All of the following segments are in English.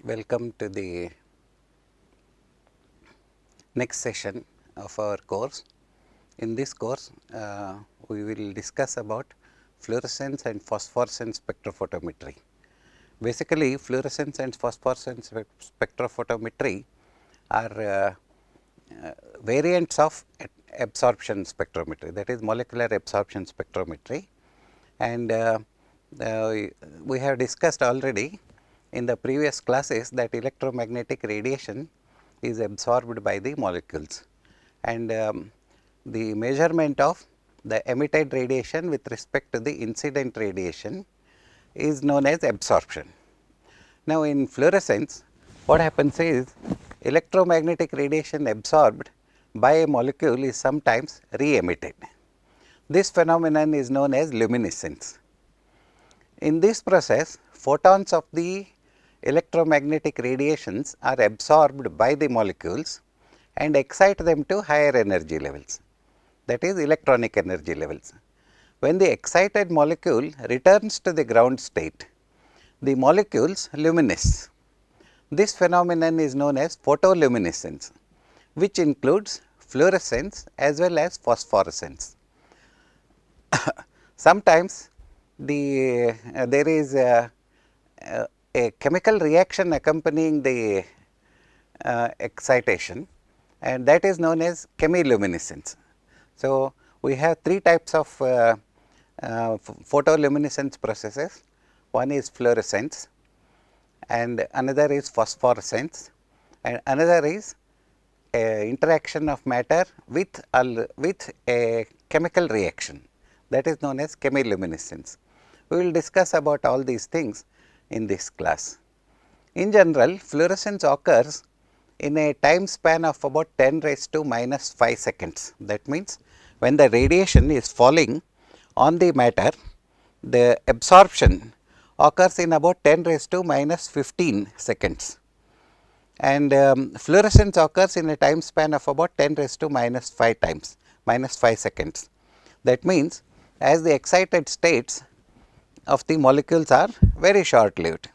Welcome to the next session of our course. In this course, we will discuss about fluorescence and phosphorescence spectrophotometry. Basically, fluorescence and phosphorescence spectrophotometry are variants of absorption spectrometry, that is molecular absorption spectrometry. And we have discussed already in the previous classes that electromagnetic radiation is absorbed by the molecules, and the measurement of the emitted radiation with respect to the incident radiation is known as absorption. Now, in fluorescence, what happens is electromagnetic radiation absorbed by a molecule is sometimes re-emitted. This phenomenon is known as luminescence. In this process, photons of the electromagnetic radiations are absorbed by the molecules and excite them to higher energy levels, that is electronic energy levels. When the excited molecule returns to the ground state, the molecules luminesce. This phenomenon is known as photoluminescence, which includes fluorescence as well as phosphorescence. Sometimes there is a chemical reaction accompanying the excitation, and that is known as chemiluminescence. So, we have three types of photoluminescence processes. One is fluorescence, and another is phosphorescence, and another is interaction of matter with a chemical reaction, that is known as chemiluminescence. We will discuss about all these things in this class. In general, fluorescence occurs in a time span of about 10⁻⁻⁵ seconds. That means, when the radiation is falling on the matter, the absorption occurs in about 10⁻⁻15 seconds, and fluorescence occurs in a time span of about 10⁻⁻⁵ times, -5 seconds. That means, as the excited states of the molecules are very short lived.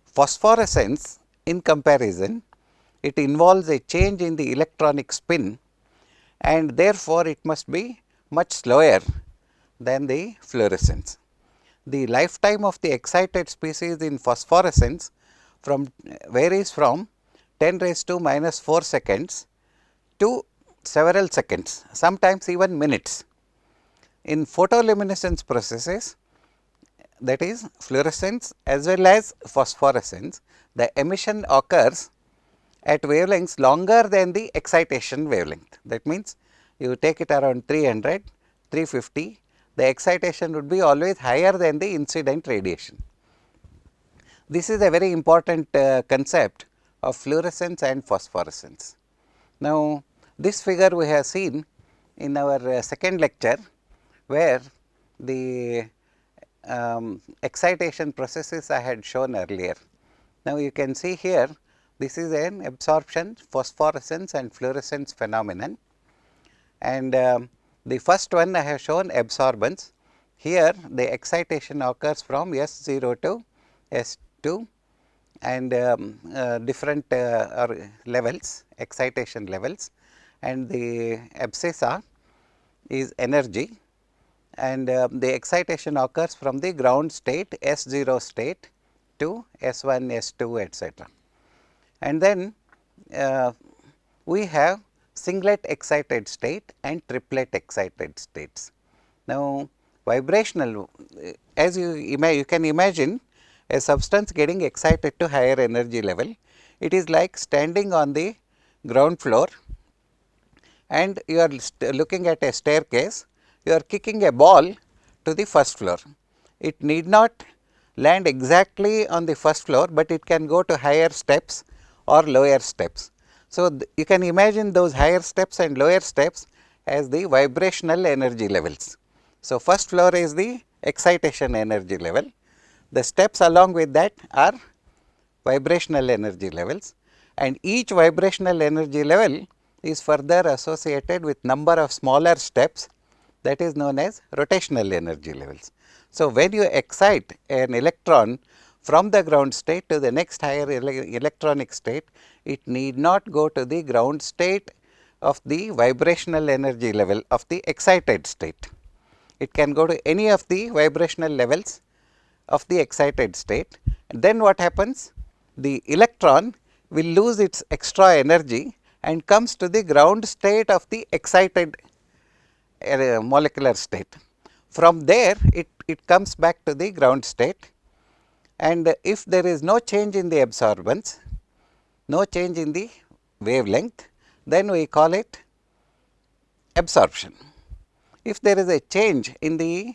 Phosphorescence, in comparison, it involves a change in the electronic spin, and therefore, it must be much slower than the fluorescence. The lifetime of the excited species in phosphorescence varies from 10⁻⁻⁴ seconds to several seconds, sometimes even minutes. In photoluminescence processes, that is fluorescence as well as phosphorescence, the emission occurs at wavelengths longer than the excitation wavelength. That means, you take it around 300, 350, the excitation would be always higher than the incident radiation. This is a very important concept of fluorescence and phosphorescence. Now, this figure we have seen in our second lecture, where the excitation processes I had shown earlier. Now, you can see here, this is an absorption, phosphorescence and fluorescence phenomenon, and the first one I have shown absorbance. Here the excitation occurs from S0 to S2, and different levels, excitation levels, and the abscissa is energy, and the excitation occurs from the ground state S0 state to S1, S2, etc. And then we have singlet excited state and triplet excited states. Now, vibrational, as you can imagine a substance getting excited to higher energy level, it is like standing on the ground floor and you are looking at a staircase, you are kicking a ball to the first floor. It need not land exactly on the first floor, but it can go to higher steps or lower steps. So, you can imagine those higher steps and lower steps as the vibrational energy levels. So, first floor is the excitation energy level, the steps along with that are vibrational energy levels, and each vibrational energy level is further associated with number of smaller steps, that is known as rotational energy levels. So, when you excite an electron from the ground state to the next higher electronic state, it need not go to the ground state of the vibrational energy level of the excited state. It can go to any of the vibrational levels of the excited state. And then what happens? The electron will lose its extra energy and comes to the ground state of the excited molecular state. From there, it comes back to the ground state, and if there is no change in the absorbance, no change in the wavelength, then we call it absorption. If there is a change in the,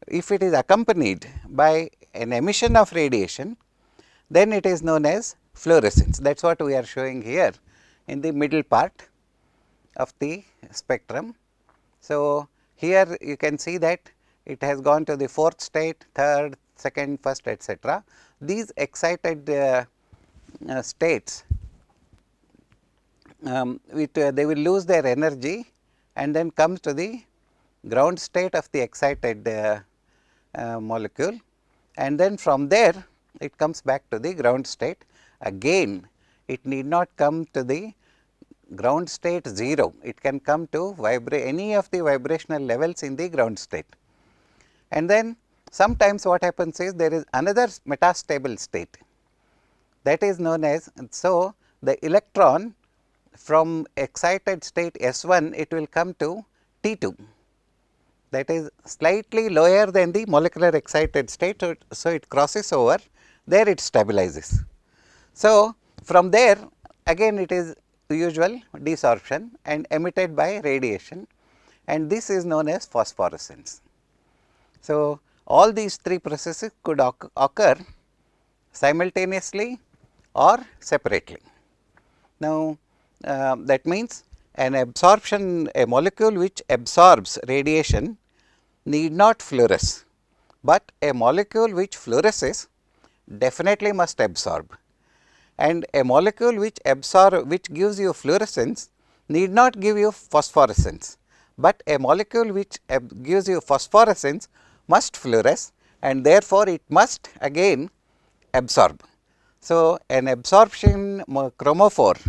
if it is accompanied by an emission of radiation, then it is known as fluorescence. That is what we are showing here in the middle part of the spectrum. So, here you can see that it has gone to the fourth state, third, second, first, etc. These excited states, they will lose their energy and then comes to the ground state of the excited molecule, and then from there it comes back to the ground state. Again, it need not come to the ground state 0, it can come to any of the vibrational levels in the ground state. And then sometimes what happens is there is another metastable state, that is known as, so the electron from excited state S1, it will come to T2, that is slightly lower than the molecular excited state. So, it crosses over, there it stabilizes. So, from there again it is usual desorption and emitted by radiation, and this is known as phosphorescence. So, all these three processes could occur simultaneously or separately. Now, that means an absorption, a molecule which absorbs radiation need not fluoresce, but a molecule which fluoresces definitely must absorb, and a molecule which gives you fluorescence need not give you phosphorescence, but a molecule which gives you phosphorescence must fluoresce, and therefore, it must again absorb. So, an absorption chromophore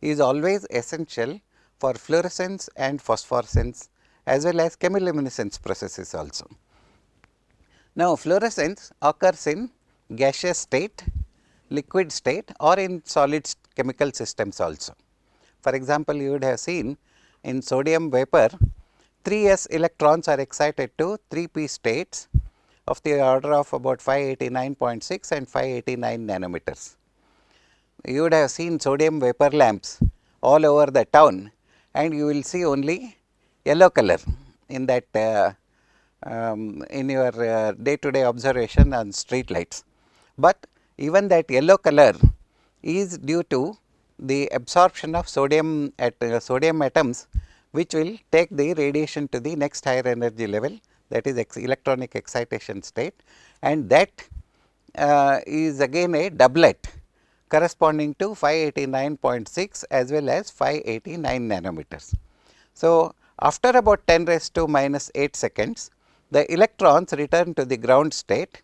is always essential for fluorescence and phosphorescence as well as chemiluminescence processes also. Now, fluorescence occurs in gaseous state, liquid state, or in solid chemical systems also. For example, you would have seen in sodium vapor 3s electrons are excited to 3p states of the order of about 589.6 and 589 nanometers. You would have seen sodium vapor lamps all over the town, and you will see only yellow color in that in your day-to-day observation on street lights. But even that yellow color is due to the absorption of sodium atoms, which will take the radiation to the next higher energy level, that is electronic excitation state, and that is again a doublet corresponding to 589.6 as well as 589 nanometers. So, after about 10 raised to minus 8 seconds, the electrons return to the ground state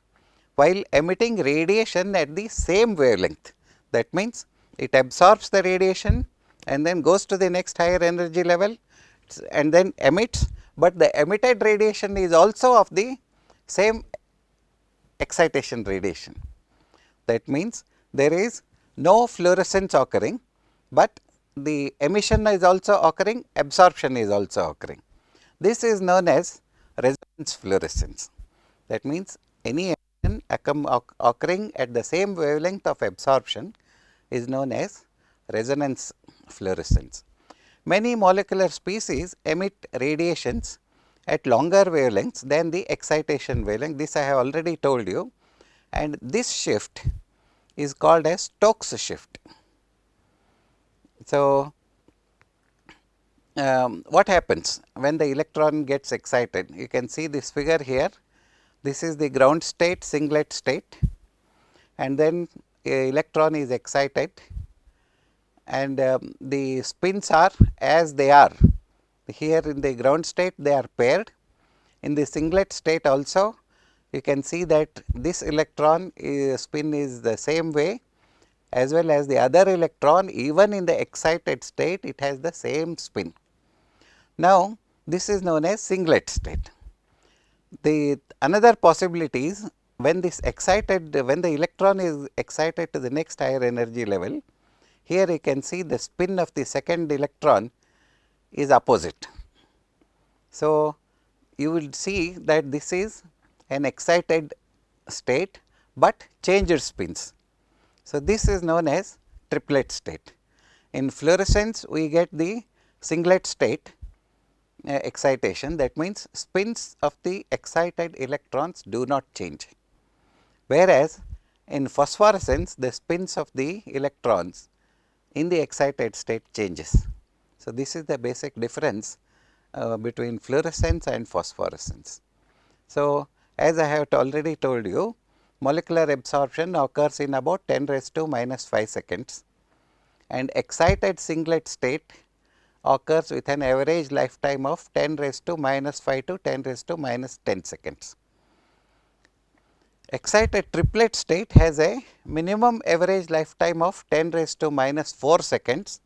while emitting radiation at the same wavelength. That means, it absorbs the radiation and then goes to the next higher energy level and then emits, but the emitted radiation is also of the same excitation radiation. That means, there is no fluorescence occurring, but the emission is also occurring, absorption is also occurring. This is known as resonance fluorescence. That means, any emission occurring at the same wavelength of absorption is known as resonance fluorescence. Many molecular species emit radiations at longer wavelengths than the excitation wavelength. This I have already told you, and this shift is called as Stokes shift. So, what happens when the electron gets excited? You can see this figure here. This is the ground state, singlet state, and then a electron is excited, and the spins are as they are. Here in the ground state they are paired. In the singlet state also, you can see that this electron spin is the same way as well as the other electron, even in the excited state it has the same spin. Now, this is known as singlet state. The another possibility is when this excited, when the electron is excited to the next higher energy level, here you can see the spin of the second electron is opposite. So, you will see that this is an excited state, but changed spins. So, this is known as triplet state. In fluorescence, we get the singlet state excitation, that means spins of the excited electrons do not change, whereas in phosphorescence the spins of the electrons in the excited state changes. So, this is the basic difference between fluorescence and phosphorescence. So, as I have already told you, molecular absorption occurs in about 10 raised to minus 5 seconds, and excited singlet state occurs with an average lifetime of 10 raised to minus 5 to 10 raised to minus 10 seconds. Excited triplet state has a minimum average lifetime of 10 raised to minus 4 seconds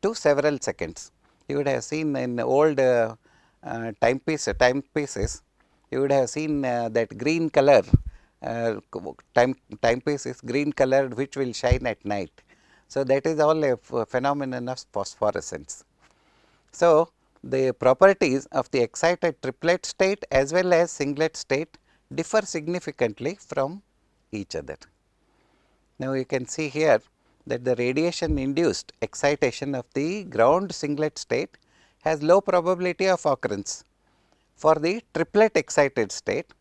to several seconds. You would have seen in old timepieces, you would have seen that green color, timepiece is green colored, which will shine at night. So, that is all a phenomenon of phosphorescence. So, the properties of the excited triplet state as well as singlet state differ significantly from each other. Now, you can see here that the radiation induced excitation of the ground singlet state has low probability of occurrence for the triplet excited state,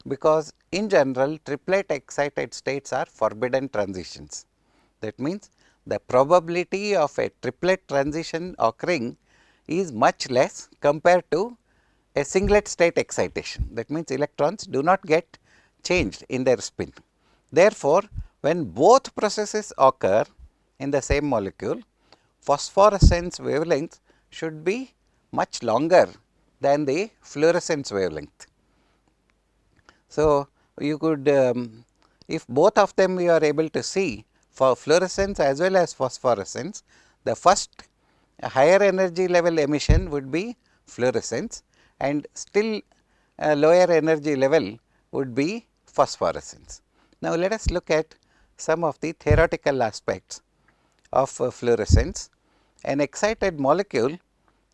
because in general triplet excited states are forbidden transitions. That means, the probability of a triplet transition occurring is much less compared to a singlet state excitation. That means, electrons do not get changed in their spin. Therefore, when both processes occur in the same molecule, phosphorescence wavelength should be much longer than the fluorescence wavelength. So, you could if both of them you are able to see for fluorescence as well as phosphorescence, the first higher energy level emission would be fluorescence, and still lower energy level would be phosphorescence. Now, let us look at some of the theoretical aspects of fluorescence. An excited molecule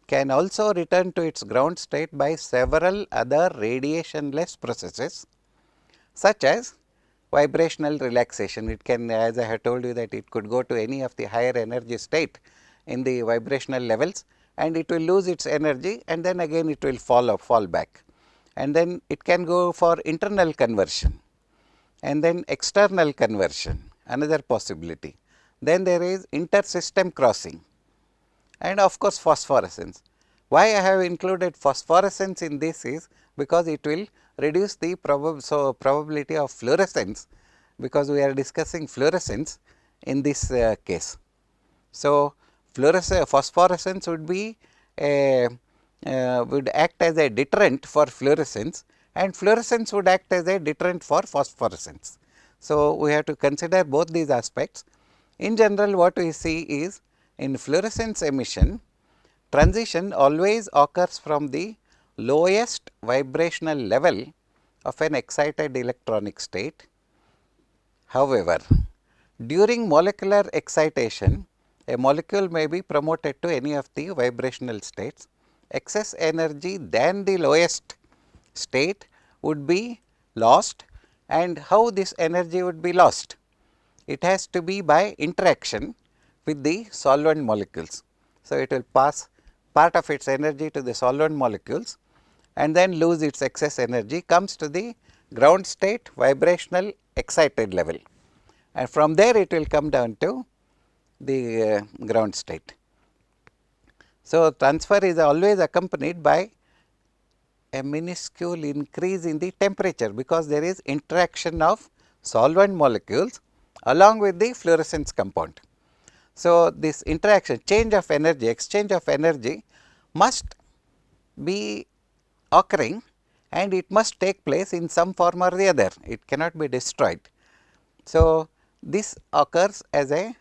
can also return to its ground state by several other radiationless processes, such as vibrational relaxation. It can, as I have told you, that it could go to any of the higher energy state in the vibrational levels, and it will lose its energy, and then again it will fall back, and then it can go for internal conversion and then external conversion, another possibility. Then there is intersystem crossing, and of course, phosphorescence. Why I have included phosphorescence in this is because it will reduce the probability of fluorescence, because we are discussing fluorescence in this case. So, phosphorescence would be would act as a deterrent for fluorescence, and fluorescence would act as a deterrent for phosphorescence. So, we have to consider both these aspects. In general, what we see is in fluorescence emission, transition always occurs from the lowest vibrational level of an excited electronic state. However, during molecular excitation, a molecule may be promoted to any of the vibrational states. Excess energy than the lowest state would be lost, and how this energy would be lost? It has to be by interaction with the solvent molecules. So, it will pass part of its energy to the solvent molecules and then lose its excess energy, comes to the ground state vibrational excited level, and from there it will come down to the ground state. So, transfer is always accompanied by a minuscule increase in the temperature, because there is interaction of solvent molecules along with the fluorescence compound. So, this interaction, change of energy, exchange of energy must be occurring and it must take place in some form or the other, it cannot be destroyed. So, this occurs as a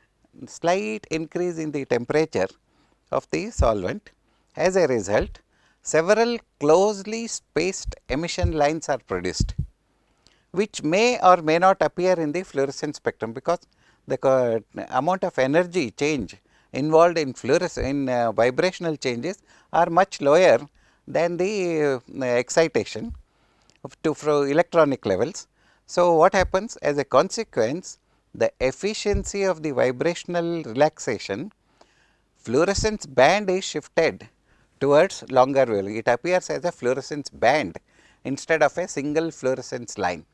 slight increase in the temperature of the solvent. As a result, several closely spaced emission lines are produced, which may or may not appear in the fluorescence spectrum, because the amount of energy change involved in vibrational changes are much lower than the excitation to electronic levels. So, what happens as a consequence, the efficiency of the vibrational relaxation, fluorescence band is shifted towards longer wavelength. It appears as a fluorescence band instead of a single fluorescence line.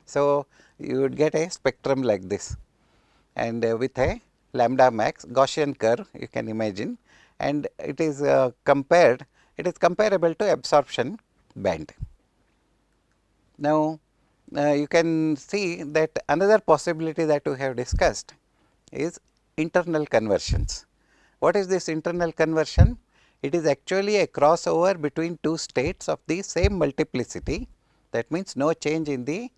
So, you would get a spectrum like this, and with a lambda max Gaussian curve you can imagine, and it is comparable to absorption band. Now, you can see that another possibility that we have discussed is internal conversions. What is this internal conversion? It is actually a crossover between two states of the same multiplicity, that means no change in the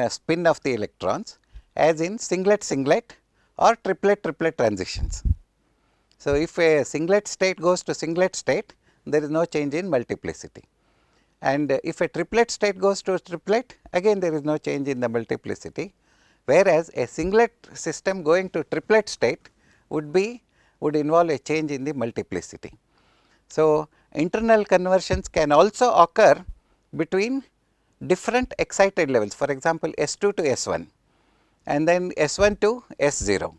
spin of the electrons, as in singlet or triplet transitions. So, if a singlet state goes to singlet state, there is no change in multiplicity, and if a triplet state goes to triplet, again there is no change in the multiplicity, whereas a singlet system going to triplet state would involve a change in the multiplicity. So, internal conversions can also occur between different excited levels, for example, S2 to S1 and then S1 to S0,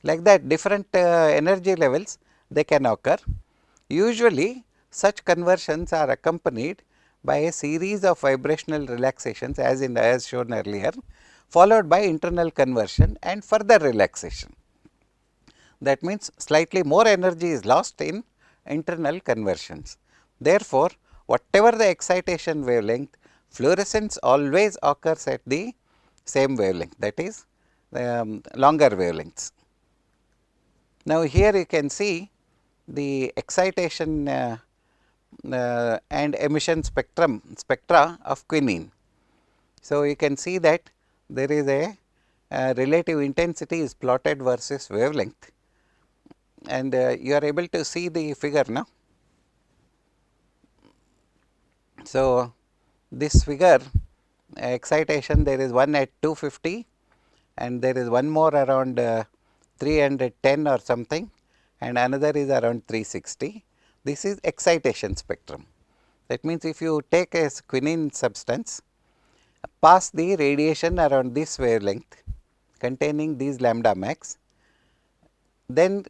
like that different energy levels they can occur. Usually such conversions are accompanied by a series of vibrational relaxations as shown earlier, followed by internal conversion and further relaxation. That means slightly more energy is lost in internal conversions. Therefore, whatever the excitation wavelength, fluorescence always occurs at the same wavelength, that is longer wavelengths. Now, here you can see the excitation and emission spectra of quinine. So, you can see that there is a relative intensity is plotted versus wavelength, and you are able to see the figure now. So, this figure excitation, there is one at 250 and there is one more around 310 or something, and another is around 360. This is excitation spectrum. That means, if you take a quinine substance, pass the radiation around this wavelength containing these lambda max, then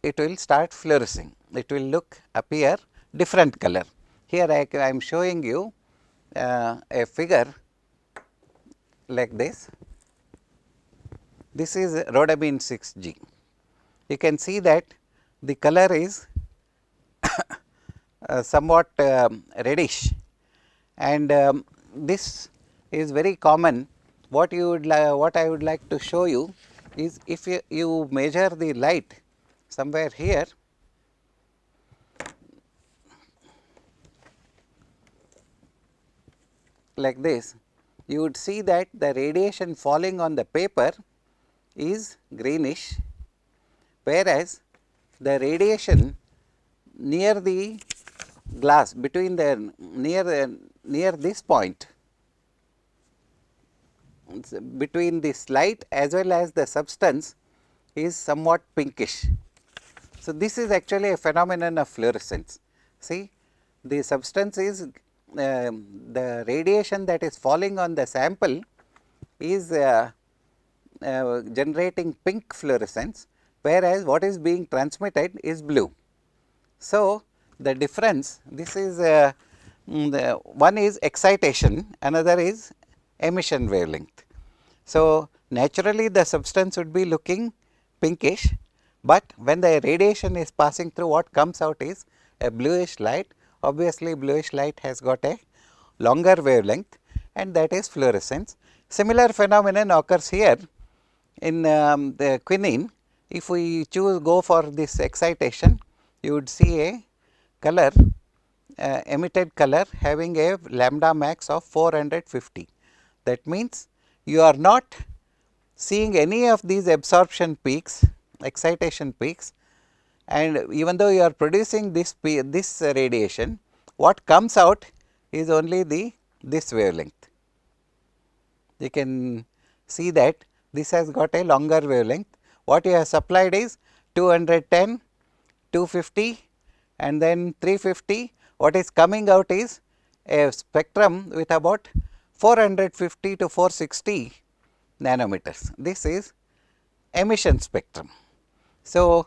it will start fluorescing. It will appear different color. Here I am showing you a figure like this. This is rhodamine 6G. You can see that the color is somewhat reddish, and this is very common. What I would like to show you is, if you measure the light somewhere here, like this, you would see that the radiation falling on the paper is greenish, whereas the radiation near the glass between the near this point, between this light as well as the substance, is somewhat pinkish. So, this is actually a phenomenon of fluorescence. See, the substance is the radiation that is falling on the sample is generating pink fluorescence, whereas what is being transmitted is blue. So, the difference, this is one is excitation, another is emission wavelength. So, naturally the substance would be looking pinkish, but when the radiation is passing through, what comes out is a bluish light. Obviously, bluish light has got a longer wavelength, and that is fluorescence. Similar phenomenon occurs here in the quinine. If we go for this excitation, you would see a color emitted color having a lambda max of 450. That means, you are not seeing any of these absorption peaks, excitation peaks, and even though you are producing this radiation, what comes out is only this wavelength. You can see that this has got a longer wavelength. What you have supplied is 210, 250 and then 350. What is coming out is a spectrum with about 450 to 460 nanometers. This is emission spectrum. So,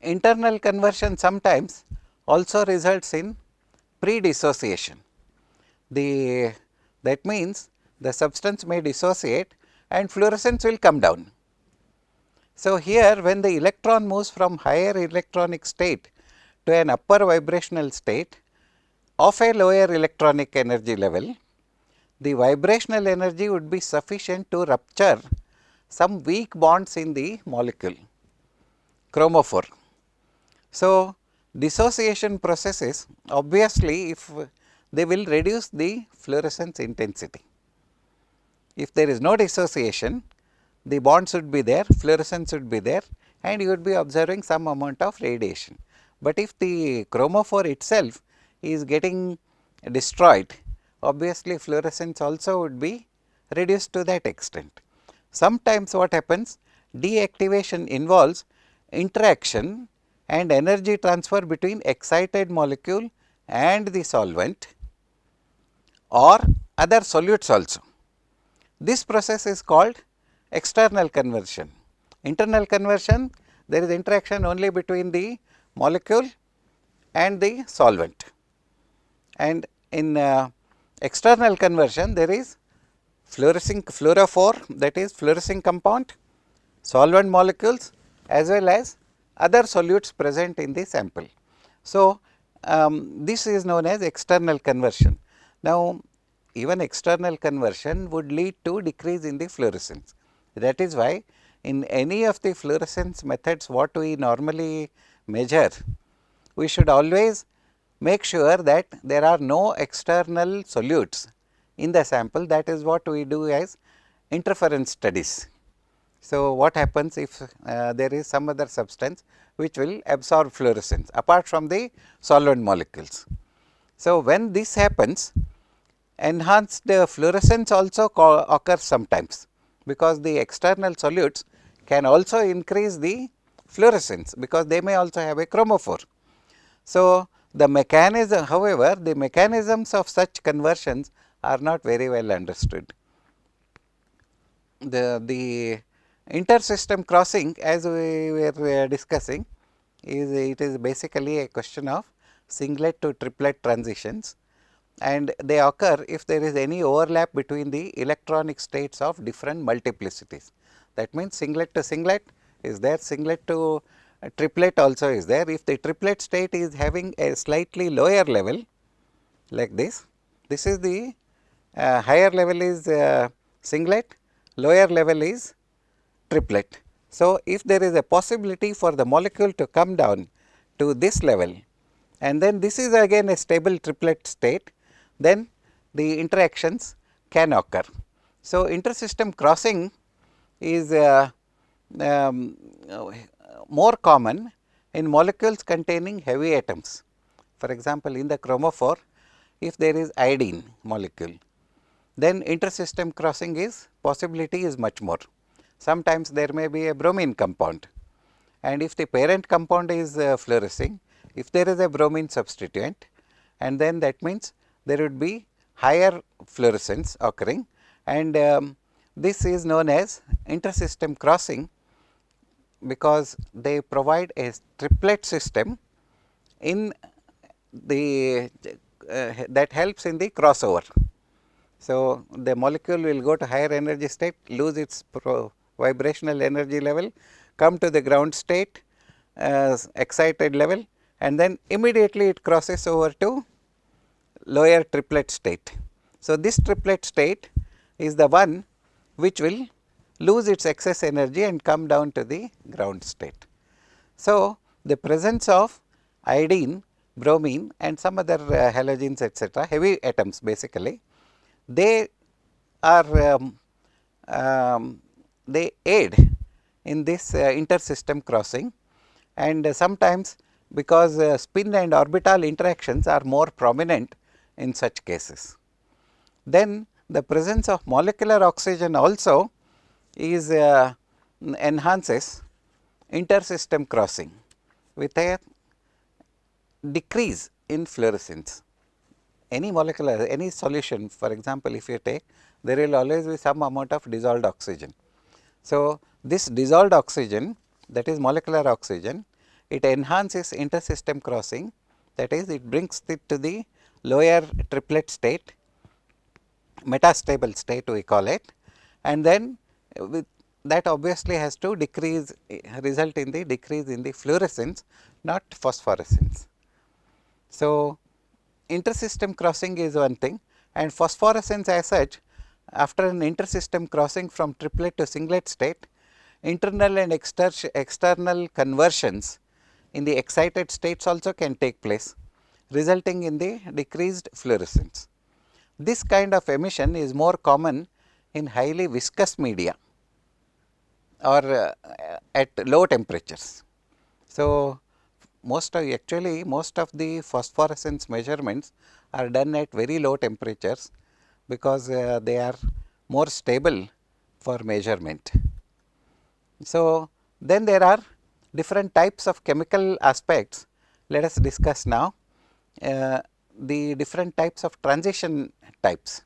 internal conversion sometimes also results in pre-dissociation. That means, the substance may dissociate and fluorescence will come down. So, here when the electron moves from higher electronic state to an upper vibrational state of a lower electronic energy level, the vibrational energy would be sufficient to rupture some weak bonds in the molecule, chromophore. So, dissociation processes, obviously, if they will reduce the fluorescence intensity. If there is no dissociation, the bonds would be there, fluorescence would be there, and you would be observing some amount of radiation. But if the chromophore itself is getting destroyed, obviously fluorescence also would be reduced to that extent. Sometimes what happens, deactivation involves interaction and energy transfer between excited molecule and the solvent or other solutes also. This process is called external conversion. Internal conversion, there is interaction only between the molecule and the solvent, and in external conversion there is fluorophore, that is fluorescing compound, solvent molecules as well as other solutes present in the sample. So, this is known as external conversion. Now, even external conversion would lead to decrease in the fluorescence. That is why, in any of the fluorescence methods what we normally measure, we should always make sure that there are no external solutes in the sample. That is what we do as interference studies. So, what happens if there is some other substance which will absorb fluorescence apart from the solvent molecules. So, when this happens, enhanced fluorescence also occurs sometimes, because the external solutes can also increase the fluorescence, because they may also have a chromophore. So, the mechanism, however, the mechanisms of such conversions are not very well understood. The inter-system crossing, as we were discussing, it is basically a question of singlet to triplet transitions, and they occur if there is any overlap between the electronic states of different multiplicities. That means, singlet to singlet is there, singlet to triplet also is there. If the triplet state is having a slightly lower level like this is the higher level is singlet, lower level is triplet. So, if there is a possibility for the molecule to come down to this level, and then this is again a stable triplet state, then the interactions can occur. So, intersystem crossing is more common in molecules containing heavy atoms. For example, in the chromophore, if there is iodine molecule, then intersystem crossing possibility is much more. Sometimes there may be a bromine compound, and if the parent compound is fluorescing, if there is a bromine substituent, and then that means there would be higher fluorescence occurring, and this is known as intersystem crossing, because they provide a triplet system in the that helps in the crossover. So, the molecule will go to higher energy state, lose its vibrational energy level, come to the ground state, excited level, and then immediately it crosses over to lower triplet state. So, this triplet state is the one which will lose its excess energy and come down to the ground state. So, the presence of iodine, bromine and some other halogens etc., heavy atoms basically, they are they aid in this intersystem crossing, and sometimes because spin and orbital interactions are more prominent in such cases. Then the presence of molecular oxygen also is enhances intersystem crossing with a decrease in fluorescence. Any molecular, any solution, for example, if you take, there will always be some amount of dissolved oxygen. So, this dissolved oxygen, that is molecular oxygen, it enhances intersystem crossing, that is it brings it to the lower triplet state, metastable state we call it, and then with that obviously has to decrease, result in the decrease in the fluorescence, not phosphorescence. So, intersystem crossing is one thing, and phosphorescence as such, after an intersystem crossing from triplet to singlet state, internal and external conversions in the excited states also can take place, resulting in the decreased fluorescence. This kind of emission is more common in highly viscous media or at low temperatures. So, most of the phosphorescence measurements are done at very low temperatures, because they are more stable for measurement. So, then there are different types of chemical aspects. Let us discuss now the different types of transition types.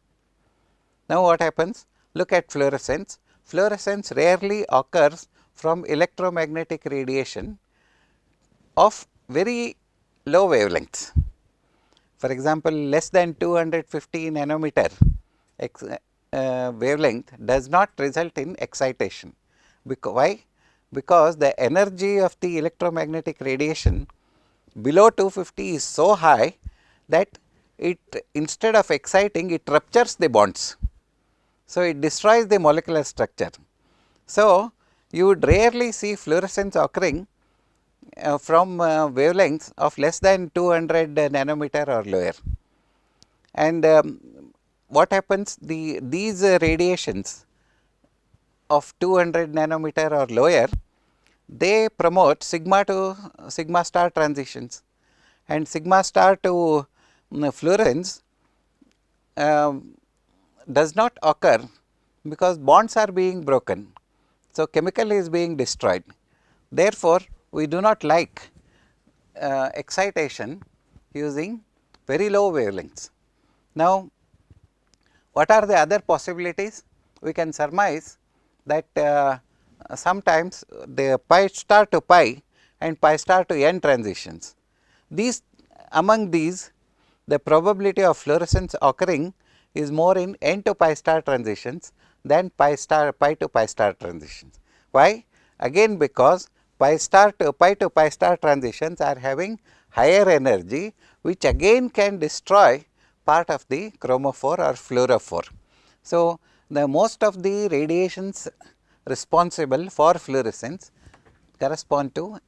Now, what happens? Look at fluorescence. Fluorescence rarely occurs from electromagnetic radiation of very low wavelengths. For example, less than 250 nanometer wavelength does not result in excitation. Why? Because the energy of the electromagnetic radiation below 250 is so high that it, instead of exciting, it ruptures the bonds. So, it destroys the molecular structure. So, you would rarely see fluorescence occurring from wavelengths of less than 200 nanometer or lower. And what happens? These radiations of 200 nanometer or lower, they promote sigma to sigma star transitions, and sigma star to fluorescence does not occur because bonds are being broken. So, chemical is being destroyed. Therefore, we do not like excitation using very low wavelengths. Now, what are the other possibilities? We can surmise that sometimes the pi star to pi and pi star to n transitions, among these the probability of fluorescence occurring is more in n to pi star transitions than pi to pi star transitions. Why? Again, because pi to pi star transitions are having higher energy, which again can destroy part of the chromophore or fluorophore. So, the most of the radiations responsible for fluorescence correspond to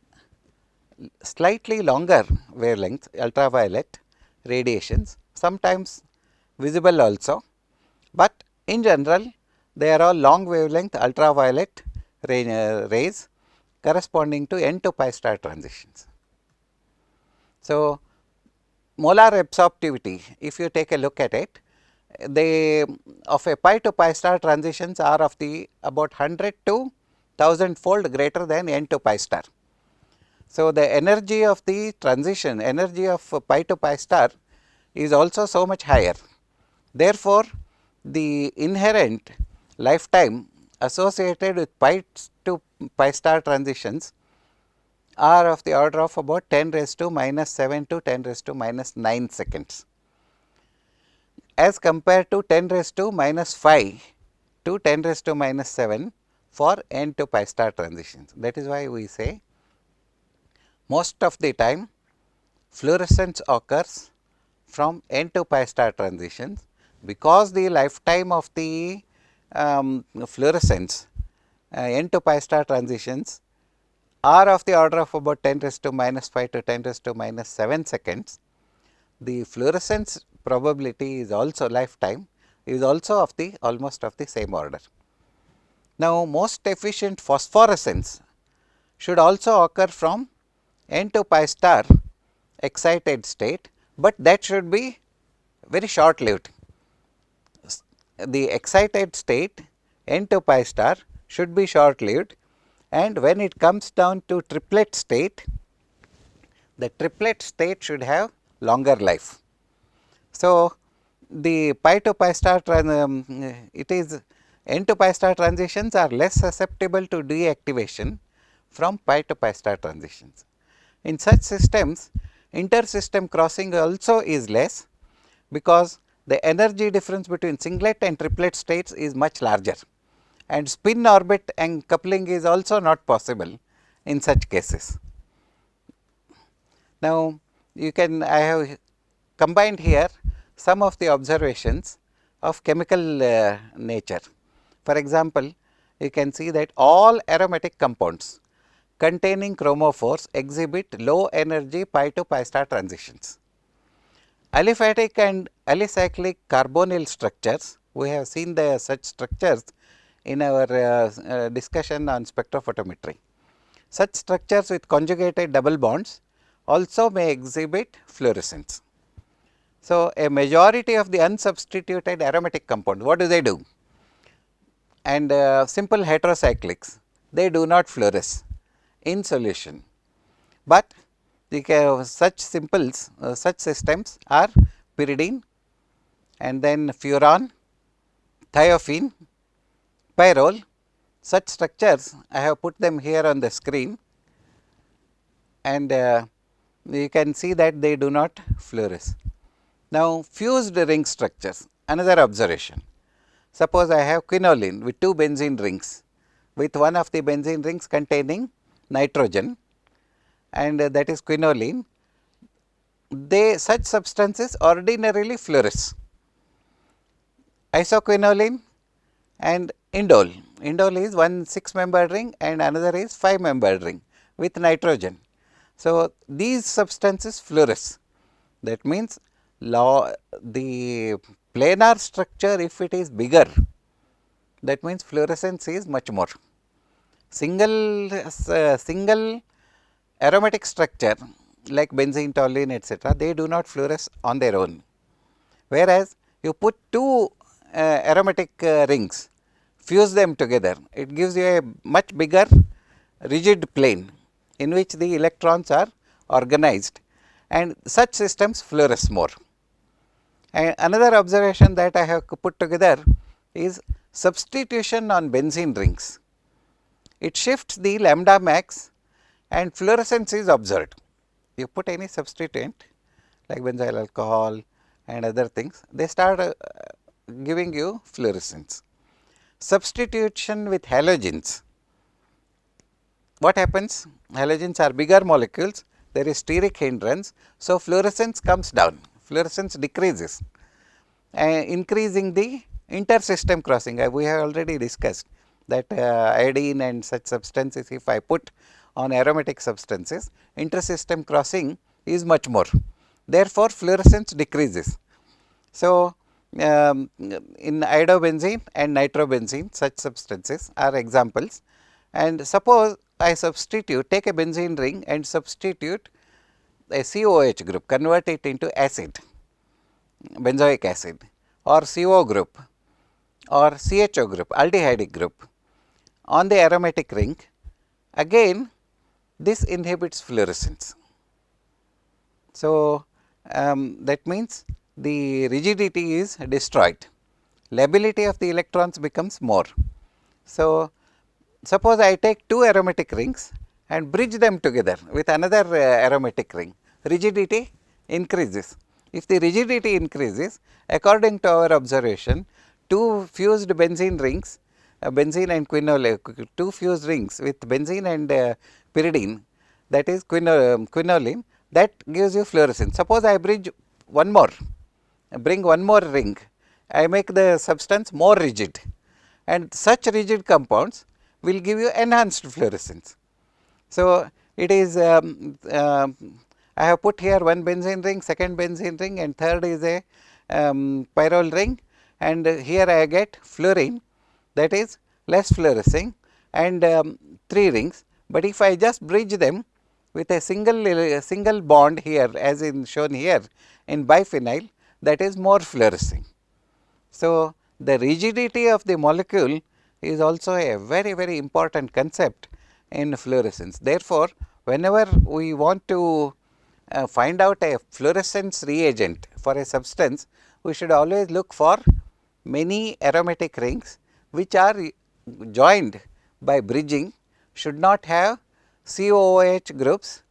slightly longer wavelength ultraviolet radiations, sometimes visible also, but in general they are all long wavelength ultraviolet rays corresponding to n to pi star transitions. So, molar absorptivity, if you take a look at it, they of a pi to pi star transitions are of the about 100 to 1000 fold greater than n to pi star. So, the energy of the transition, energy of pi to pi star is also so much higher. Therefore, the inherent lifetime associated with pi to pi star transitions are of the order of about 10 raised to minus 7 to 10 raised to minus 9 seconds, as compared to 10 raised to minus 5 to 10 raised to minus 7 for n to pi star transitions. That is why we say most of the time fluorescence occurs from n to pi star transitions, because the lifetime of the fluorescence n to pi star transitions are of the order of about 10 raised to minus 5 to 10 raised to minus 7 seconds, the fluorescence probability is also lifetime is also of the almost of the same order. Now, most efficient phosphorescence should also occur from n to pi star excited state, but that should be very short lived. The excited state n to pi star should be short lived, and when it comes down to triplet state, the triplet state should have longer life. So, the pi to pi star it is n to pi star transitions are less susceptible to deactivation from pi to pi star transitions. In such systems, inter-system crossing also is less, because the energy difference between singlet and triplet states is much larger, and spin orbit and coupling is also not possible in such cases. Now, I have combined here some of the observations of chemical nature. For example, you can see that all aromatic compounds containing chromophores exhibit low energy pi to pi star transitions. Aliphatic and alicyclic carbonyl structures, we have seen such structures in our discussion on spectrophotometry. Such structures with conjugated double bonds also may exhibit fluorescence. So, a majority of the unsubstituted aromatic compounds, what do? And simple heterocyclics, they do not fluoresce in solution, but such such systems are pyridine and then furan, thiophene, pyrrole. Such structures I have put them here on the screen, and you can see that they do not fluoresce. Now, fused ring structures, another observation. Suppose I have quinoline with 2 benzene rings, with one of the benzene rings containing nitrogen, and that is quinoline. Such substances ordinarily fluoresce. Isoquinoline and indole. Indole is one 6-membered ring and another is 5-membered ring with nitrogen. So, these substances fluoresce. That means, the planar structure, if it is bigger, that means fluorescence is much more. Single aromatic structure like benzene, toluene, etc., they do not fluoresce on their own. Whereas, you put 2 aromatic rings, fuse them together, it gives you a much bigger rigid plane in which the electrons are organized, and such systems fluoresce more. And another observation that I have put together is substitution on benzene rings. It shifts the lambda max and fluorescence is observed. You put any substituent like benzyl alcohol and other things, they start giving you fluorescence. Substitution with halogens. What happens? Halogens are bigger molecules, there is steric hindrance, so fluorescence comes down, fluorescence decreases, increasing the inter-system crossing. We have already discussed that iodine and such substances, if I put on aromatic substances, inter-system crossing is much more. Therefore, fluorescence decreases. So, in iodobenzene and nitrobenzene, such substances are examples. And suppose I take a benzene ring and substitute a COH group, convert it into acid, benzoic acid, or CO group or CHO group, aldehydic group on the aromatic ring, again this inhibits fluorescence. So, that means the rigidity is destroyed, lability of the electrons becomes more. So, suppose I take 2 aromatic rings and bridge them together with another aromatic ring, rigidity increases. If the rigidity increases, according to our observation, 2 fused benzene rings, benzene and quinoline, 2 fused rings with benzene and pyridine, that is quinoline, that gives you fluorescence. Suppose I bring one more ring, I make the substance more rigid, and such rigid compounds will give you enhanced fluorescence. So, it is I have put here one benzene ring, second benzene ring, and third is a pyrrole ring, and here I get fluorine, that is less fluorescing, and 3 rings. But if I just bridge them with a single bond here, as in shown here in biphenyl, that is more fluorescing. So, the rigidity of the molecule is also a very important concept in fluorescence. Therefore, whenever we want to find out a fluorescence reagent for a substance, we should always look for many aromatic rings which are joined by bridging, should not have COOH groups,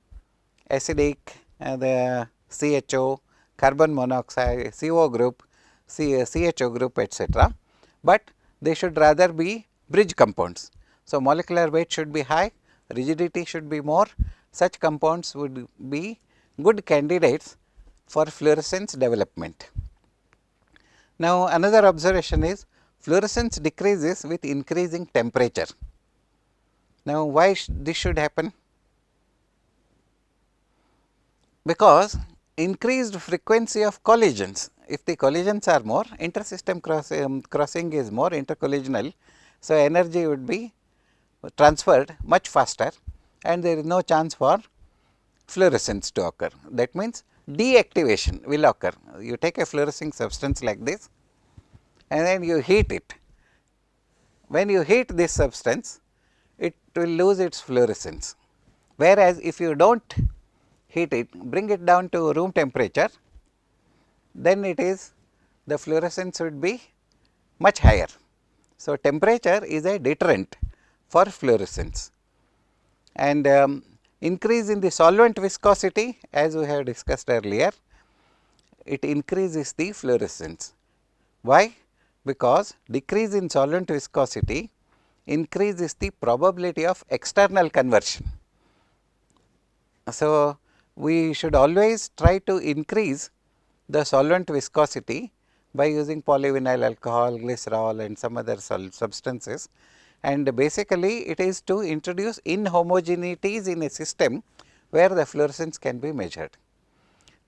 acidic, the CHO, carbon monoxide, CO group, CHO group, etc., but they should rather be bridge compounds. So, molecular weight should be high, rigidity should be more. Such compounds would be good candidates for fluorescence development. Now, another observation is fluorescence decreases with increasing temperature. Now, why this should happen? Because increased frequency of collisions. If the collisions are more, intersystem crossing is more intercollisional. So, energy would be transferred much faster, and there is no chance for fluorescence to occur. That means, deactivation will occur. You take a fluorescing substance like this and then you heat it. When you heat this substance, it will lose its fluorescence. Whereas, if you do not heat it, bring it down to room temperature, then it is the fluorescence would be much higher. So, temperature is a deterrent for fluorescence, and increase in the solvent viscosity, as we have discussed earlier, it increases the fluorescence. Why? Because decrease in solvent viscosity increases the probability of external conversion. So, we should always try to increase the solvent viscosity by using polyvinyl alcohol, glycerol, and some other substances, and basically it is to introduce inhomogeneities in a system where the fluorescence can be measured.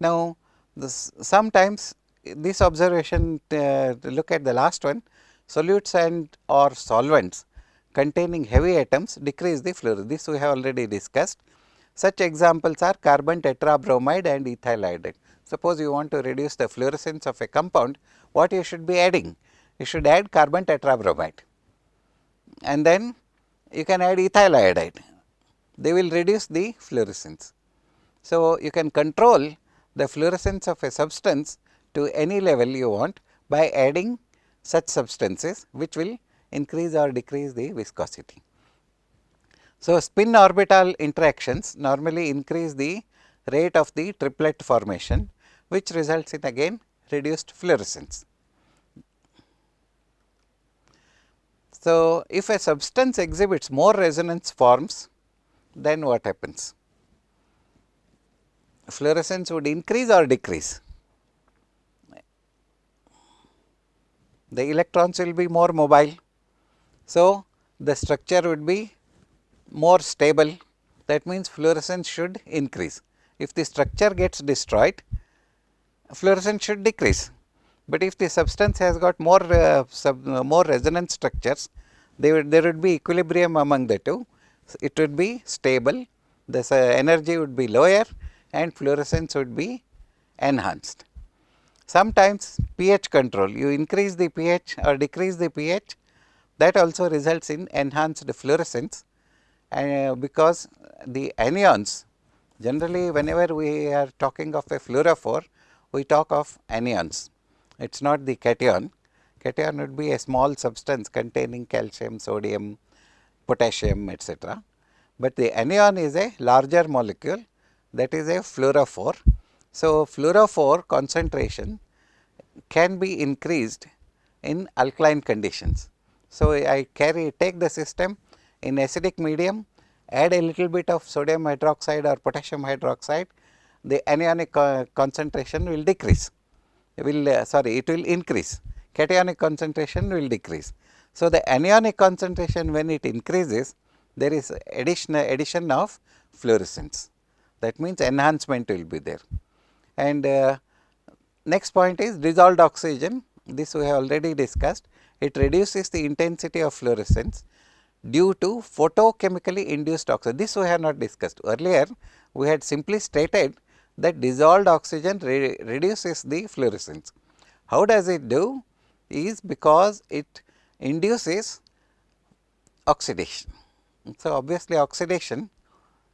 Now, sometimes this observation, look at the last one, solutes and or solvents containing heavy atoms decrease the fluorescence. This we have already discussed. Such examples are carbon tetrabromide and ethyl iodide. Suppose you want to reduce the fluorescence of a compound, what you should be adding? You should add carbon tetrabromide, and then you can add ethyl iodide. They will reduce the fluorescence. So, you can control the fluorescence of a substance to any level you want by adding such substances, which will increase or decrease the viscosity. So, spin orbital interactions normally increase the rate of the triplet formation, which results in again reduced fluorescence. So, if a substance exhibits more resonance forms, then what happens? Fluorescence would increase or decrease? The electrons will be more mobile. So, the structure would be more stable, that means fluorescence should increase. If the structure gets destroyed, fluorescence should decrease, but if the substance has got more resonance structures, there would be equilibrium among the two, it would be stable, the energy would be lower and fluorescence would be enhanced. Sometimes pH control, you increase the pH or decrease the pH, that also results in enhanced fluorescence, because the anions, generally whenever we are talking of a fluorophore, we talk of anions, it is not the cation. Cation would be a small substance containing calcium, sodium, potassium, etc., but the anion is a larger molecule, that is a fluorophore. So, fluorophore concentration can be increased in alkaline conditions. So, I take the system in acidic medium, add a little bit of sodium hydroxide or potassium hydroxide, the anionic concentration will decrease, it will increase, cationic concentration will decrease. So, the anionic concentration when it increases, there is addition of fluorescence. That means enhancement will be there. And next point is dissolved oxygen. This we have already discussed. It reduces the intensity of fluorescence due to photochemically induced oxygen. This we have not discussed. Earlier we had simply stated that dissolved oxygen reduces the fluorescence. How does it do? Is because it induces oxidation. So, obviously oxidation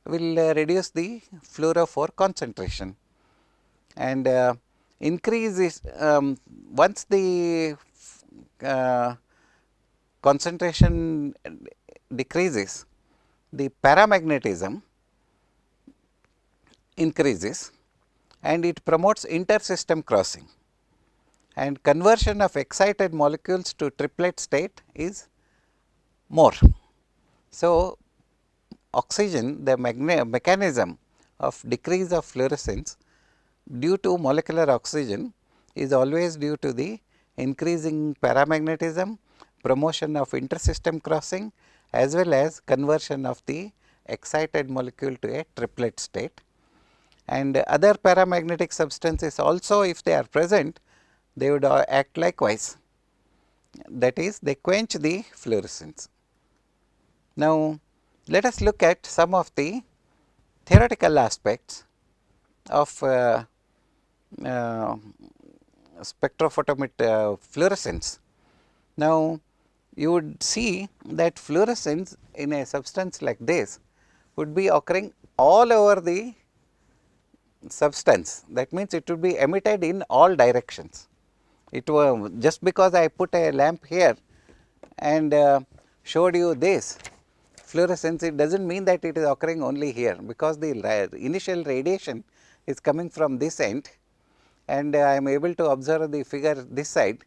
will reduce the fluorophore concentration, and increase is once the concentration decreases, the paramagnetism increases and it promotes intersystem crossing, and conversion of excited molecules to triplet state is more. So, oxygen, the mechanism of decrease of fluorescence due to molecular oxygen is always due to the increasing paramagnetism, promotion of intersystem crossing, as well as conversion of the excited molecule to a triplet state. And other paramagnetic substances also, if they are present, they would act likewise, that is, they quench the fluorescence. Now, let us look at some of the theoretical aspects of spectrophotometry fluorescence. Now, you would see that fluorescence in a substance like this would be occurring all over the substance. That means, it would be emitted in all directions. It was just because I put a lamp here and showed you this fluorescence, it does not mean that it is occurring only here, because the initial radiation is coming from this end, and I am able to observe the figure this side,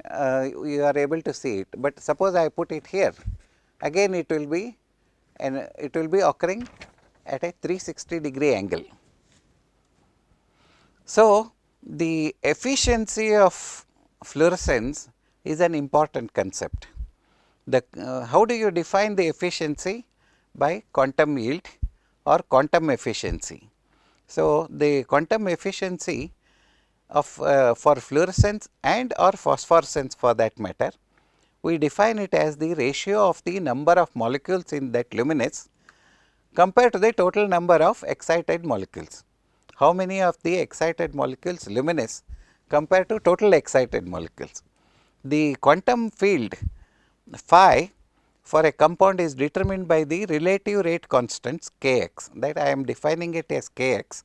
you are able to see it. But suppose I put it here, again it will be occurring at a 360-degree angle. So, the efficiency of fluorescence is an important concept. How do you define the efficiency? By quantum yield or quantum efficiency. So, the quantum efficiency of for fluorescence and or phosphorescence for that matter, we define it as the ratio of the number of molecules in that luminance compared to the total number of excited molecules. How many of the excited molecules luminous compared to total excited molecules. The quantum field phi for a compound is determined by the relative rate constants kx, that I am defining it as kx.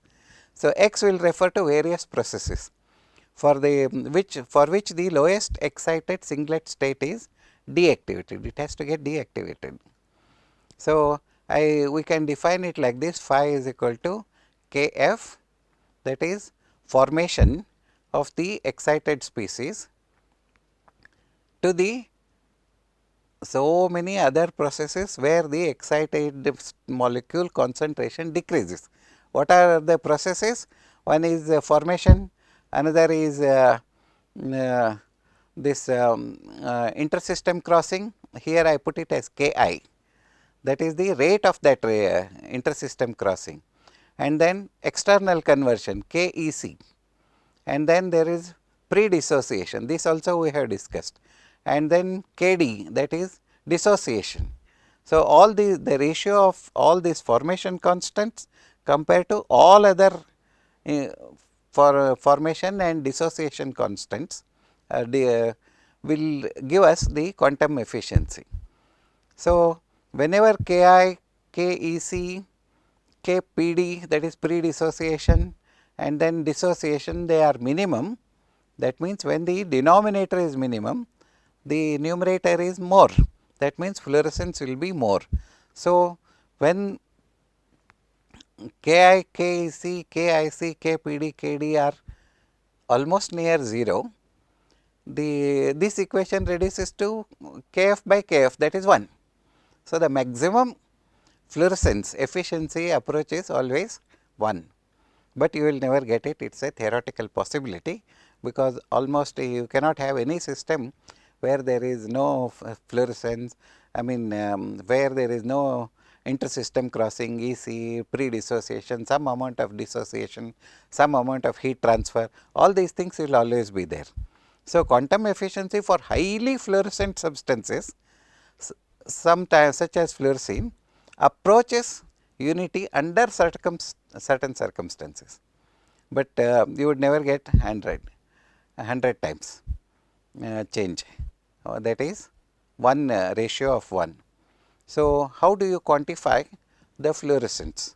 So, x will refer to various processes for which the lowest excited singlet state is deactivated, it has to get deactivated. So, we can define it like this: phi is equal to kf, that is formation of the excited species, to the so many other processes where the excited molecule concentration decreases. What are the processes? One is formation, another is this intersystem crossing. Here I put it as Ki, that is the rate of that intersystem crossing, and then external conversion KEC, and then there is pre-dissociation, this also we have discussed, and then KD, that is dissociation. So, all the ratio of all these formation constants compared to all other for formation and dissociation constants will give us the quantum efficiency. So, whenever Ki, KEC, KPD, that is pre-dissociation, and then dissociation, they are minimum. That means, when the denominator is minimum, the numerator is more, that means fluorescence will be more. So, when Ki, KEC, KIC, KPD, KD are almost near 0, this equation reduces to Kf by Kf, that is 1. So, the maximum fluorescence efficiency approach is always 1, but you will never get it, it is a theoretical possibility, because almost you cannot have any system where there is no fluorescence I mean where there is no intersystem crossing, EC, pre-dissociation, some amount of dissociation, some amount of heat transfer, all these things will always be there. So, quantum efficiency for highly fluorescent substances, sometimes such as fluorescein, approaches unity under certain circumstances, but you would never get 100 times change, that is 1 ratio of 1. So, how do you quantify the fluorescence?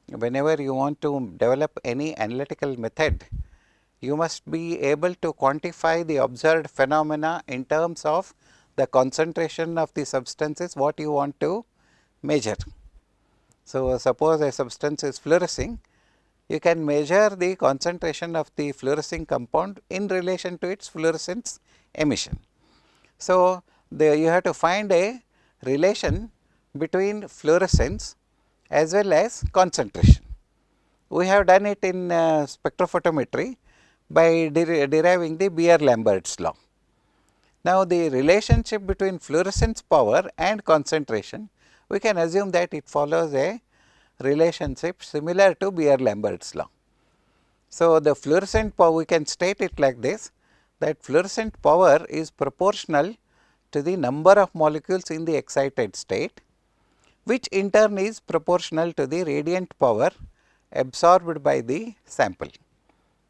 Whenever you want to develop any analytical method, you must be able to quantify the observed phenomena in terms of the concentration of the substances what you want to measure. So, suppose a substance is fluorescing, you can measure the concentration of the fluorescing compound in relation to its fluorescence emission. So, you have to find a relation between fluorescence as well as concentration. We have done it in spectrophotometry by deriving the Beer-Lambert's law. Now, the relationship between fluorescence power and concentration, we can assume that it follows a relationship similar to Beer-Lambert's law. So, the fluorescent power, we can state it like this, that fluorescent power is proportional to the number of molecules in the excited state, which in turn is proportional to the radiant power absorbed by the sample.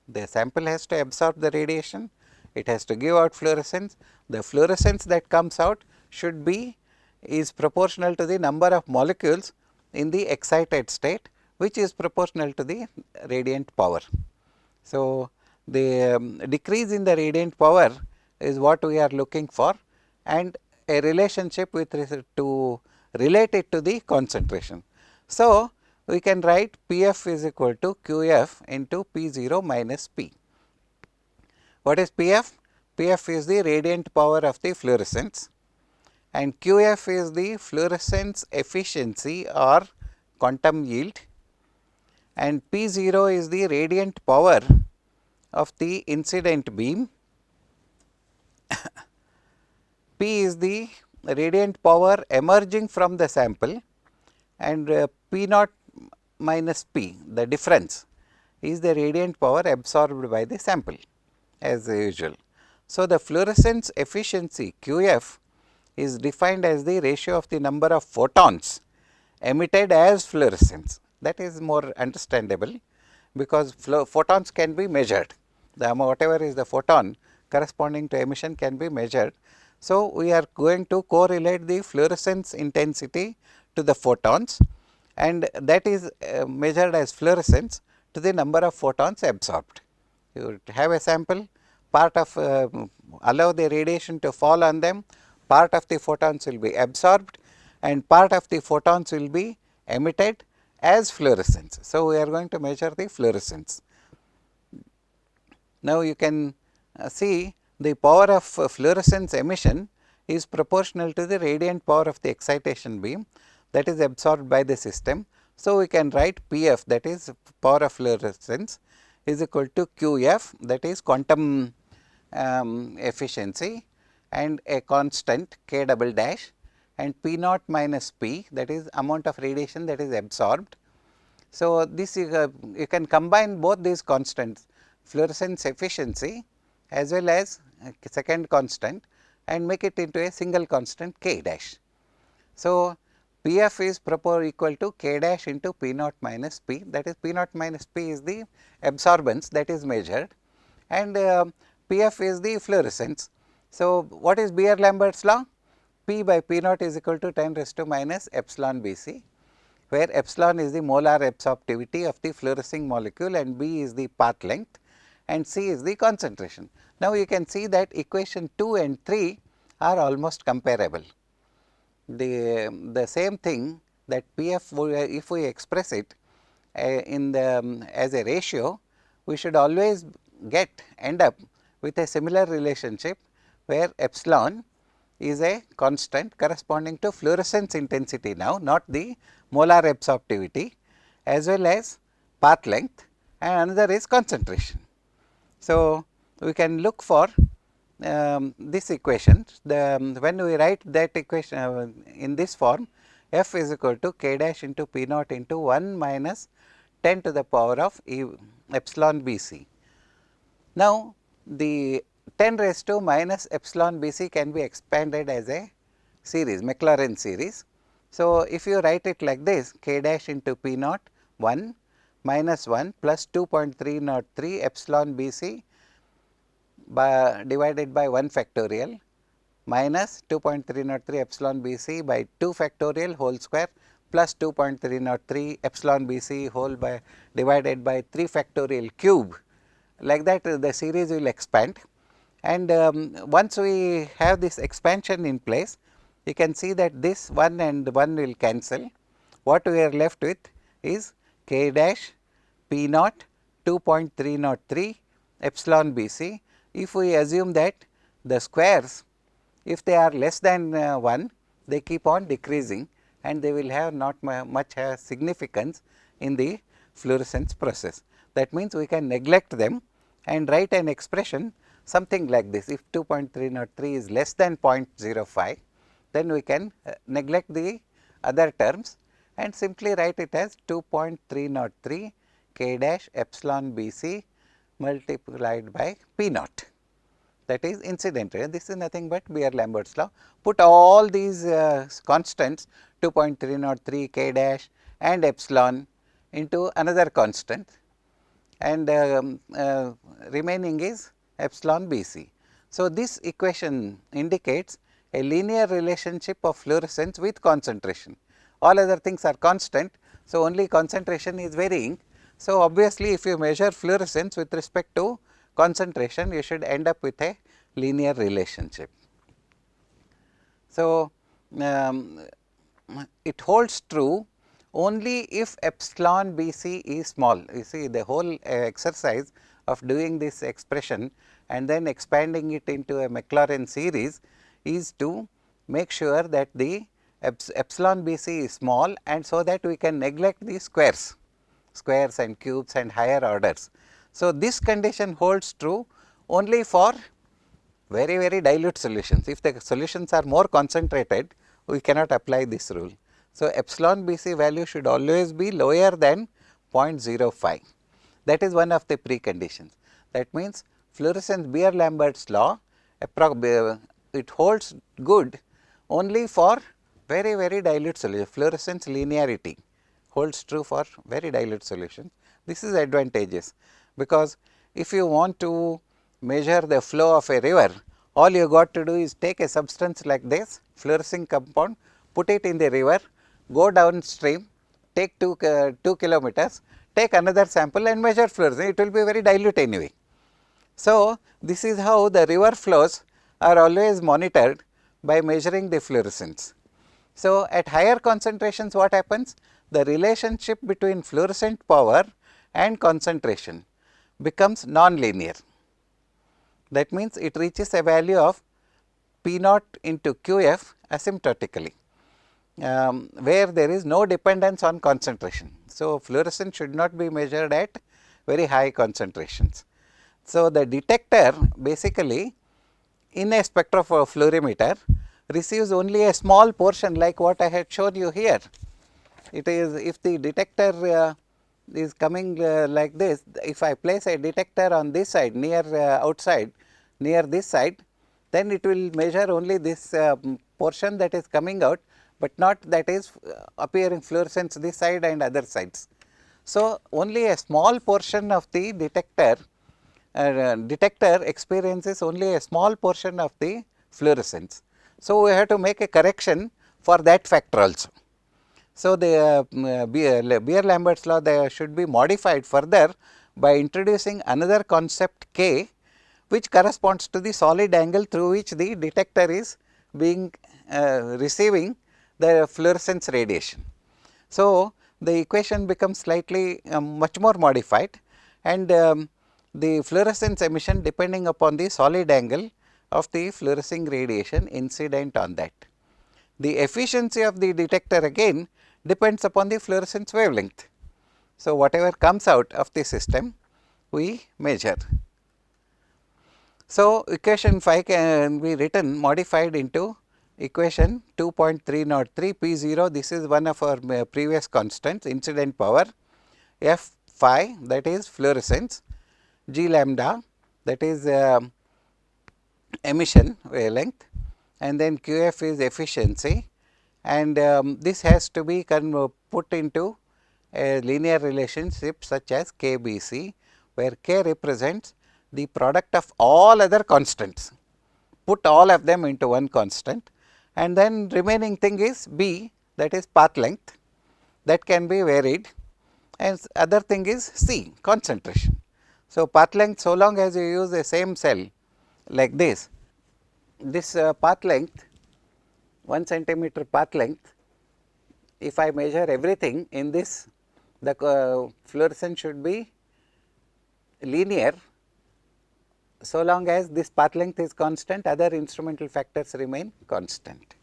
The sample has to absorb the radiation, it has to give out fluorescence. The fluorescence that comes out should be is proportional to the number of molecules in the excited state, which is proportional to the radiant power. So, the decrease in the radiant power is what we are looking for, and a relationship with respect to relate it to the concentration. So, we can write Pf is equal to Qf into P0 minus P. What is Pf? Pf is the radiant power of the fluorescence, and Qf is the fluorescence efficiency or quantum yield, and P0 is the radiant power of the incident beam. P is the radiant power emerging from the sample, and P naught minus P, the difference, is the radiant power absorbed by the sample as usual. So, the fluorescence efficiency Qf is defined as the ratio of the number of photons emitted as fluorescence. That is more understandable, because photons can be measured. The whatever is the photon corresponding to emission can be measured. So, we are going to correlate the fluorescence intensity to the photons, and that is measured as fluorescence to the number of photons absorbed. You have a sample, part of allow the radiation to fall on them, part of the photons will be absorbed and part of the photons will be emitted as fluorescence. So, we are going to measure the fluorescence. Now, you can see the power of fluorescence emission is proportional to the radiant power of the excitation beam that is absorbed by the system. So, we can write Pf, that is power of fluorescence, is equal to Qf, that is quantum efficiency, and a constant k double dash, and P naught minus P, that is amount of radiation that is absorbed. So, this you can combine both these constants, fluorescence efficiency as well as second constant, and make it into a single constant k dash. So, Pf is equal to k dash into P naught minus P, that is P naught minus P is the absorbance that is measured, and Pf is the fluorescence. So, what is Beer-Lambert's law? P by P naught is equal to 10 raised to minus epsilon Bc, where epsilon is the molar absorptivity of the fluorescing molecule and B is the path length and C is the concentration. Now, you can see that equation 2 and 3 are almost comparable. The same thing, that Pf, if we express it in the as a ratio, we should always end up with a similar relationship, where epsilon is a constant corresponding to fluorescence intensity now, not the molar absorptivity, as well as path length, and another is concentration. So, we can look for this equation, when we write that equation in this form, f is equal to k dash into p naught into 1 minus 10 to the power of epsilon b c. Now, the 10 raised to minus epsilon b c can be expanded as a series, Maclaurin series. So, if you write it like this, k dash into p naught 1 minus 1 plus 2.303 epsilon b c divided by 1 factorial minus 2.303 epsilon b c by 2 factorial whole square plus 2.303 epsilon b c whole by divided by 3 factorial cube. Like that the series will expand, and once we have this expansion in place, you can see that this 1 and 1 will cancel. What we are left with is k dash p naught 2.303 epsilon b c. If we assume that the squares, if they are less than 1, they keep on decreasing and they will have not much significance in the fluorescence process. That means, we can neglect them and write an expression something like this. If 2.303 is less than 0.05, then we can neglect the other terms and simply write it as 2.303 k dash epsilon b c multiplied by p naught, that is incidental. This is nothing but Beer-Lambert's law. Put all these constants 2.303 k dash and epsilon into another constant, and remaining is epsilon b c. So, this equation indicates a linear relationship of fluorescence with concentration. All other things are constant, so only concentration is varying. So, obviously, if you measure fluorescence with respect to concentration, you should end up with a linear relationship. So, it holds true only if epsilon b c is small. You see, the whole exercise of doing this expression and then expanding it into a Maclaurin series is to make sure that the epsilon b c is small, and so that we can neglect the squares and cubes and higher orders. So, this condition holds true only for very dilute solutions. If the solutions are more concentrated, we cannot apply this rule. So, epsilon b c value should always be lower than 0.05. That is one of the preconditions. That means, fluorescence Beer-Lambert's law, it holds good only for very dilute solution. Fluorescence linearity holds true for very dilute solutions. This is advantageous, because if you want to measure the flow of a river, all you got to do is take a substance like this, fluorescing compound, put it in the river, go downstream, take 2 kilometers, take another sample and measure fluorescence. It will be very dilute anyway. So, this is how the river flows are always monitored by measuring the fluorescence. So, at higher concentrations, what happens? The relationship between fluorescent power and concentration becomes non-linear. That means, it reaches a value of P naught into QF asymptotically, where there is no dependence on concentration. So, fluorescence should not be measured at very high concentrations. So, the detector basically in a spectrophlorimeter receives only a small portion, like what I had shown you here. It is, if the detector is coming like this, if I place a detector on this side near outside near this side, then it will measure only this portion that is coming out, but not that is appearing fluorescence this side and other sides. So, only a small portion of the detector experiences only a small portion of the fluorescence. So, we have to make a correction for that factor also. So, the Beer-Lambert's law should be modified further by introducing another concept K, which corresponds to the solid angle through which the detector is being receiving the fluorescence radiation. So, the equation becomes slightly much more modified, and the fluorescence emission depending upon the solid angle of the fluorescing radiation incident on that. The efficiency of the detector again depends upon the fluorescence wavelength. So, whatever comes out of the system we measure. So, equation 5 can be written modified into equation 2.303 P0. This is one of our previous constants, incident power, F phi, that is fluorescence, G lambda, that is emission wavelength, and then QF is efficiency, and this has to be put into a linear relationship such as KBC, where K represents the product of all other constants. Put all of them into one constant, and then remaining thing is B, that is path length, that can be varied, and other thing is C, concentration. So, path length, so long as you use the same cell like this path length, 1 centimeter path length, if I measure everything in this, the fluorescence should be linear so long as this path length is constant, other instrumental factors remain constant.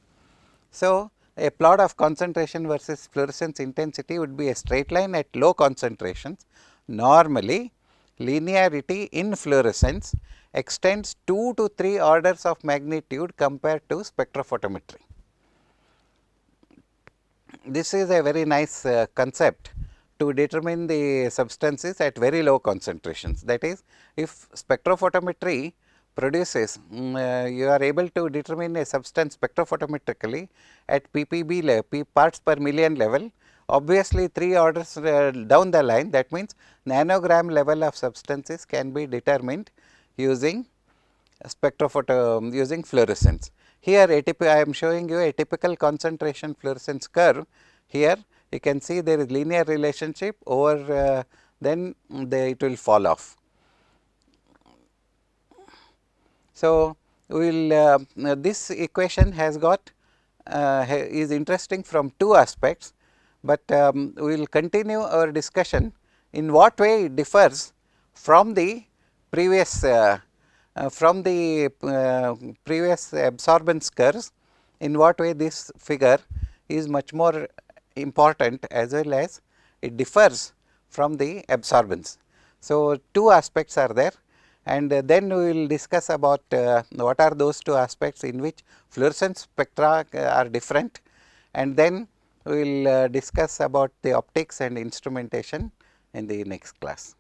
So, a plot of concentration versus fluorescence intensity would be a straight line at low concentrations. Normally, linearity in fluorescence extends 2 to 3 orders of magnitude compared to spectrophotometry. This is a very nice concept to determine the substances at very low concentrations. That is, if spectrophotometry produces, you are able to determine a substance spectrophotometrically at ppb level, p parts per million level, obviously 3 orders down the line, that means nanogram level of substances can be determined using using fluorescence. Here I am showing you a typical concentration fluorescence curve. Here you can see there is linear relationship over then it will fall off. So, we will this equation has got is interesting from two aspects, but we will continue our discussion in what way it differs from the previous absorbance curves, in what way this figure is much more important as well as it differs from the absorbance. So, two aspects are there, and then we will discuss about what are those two aspects in which fluorescence spectra are different, and then we will discuss about the optics and instrumentation in the next class.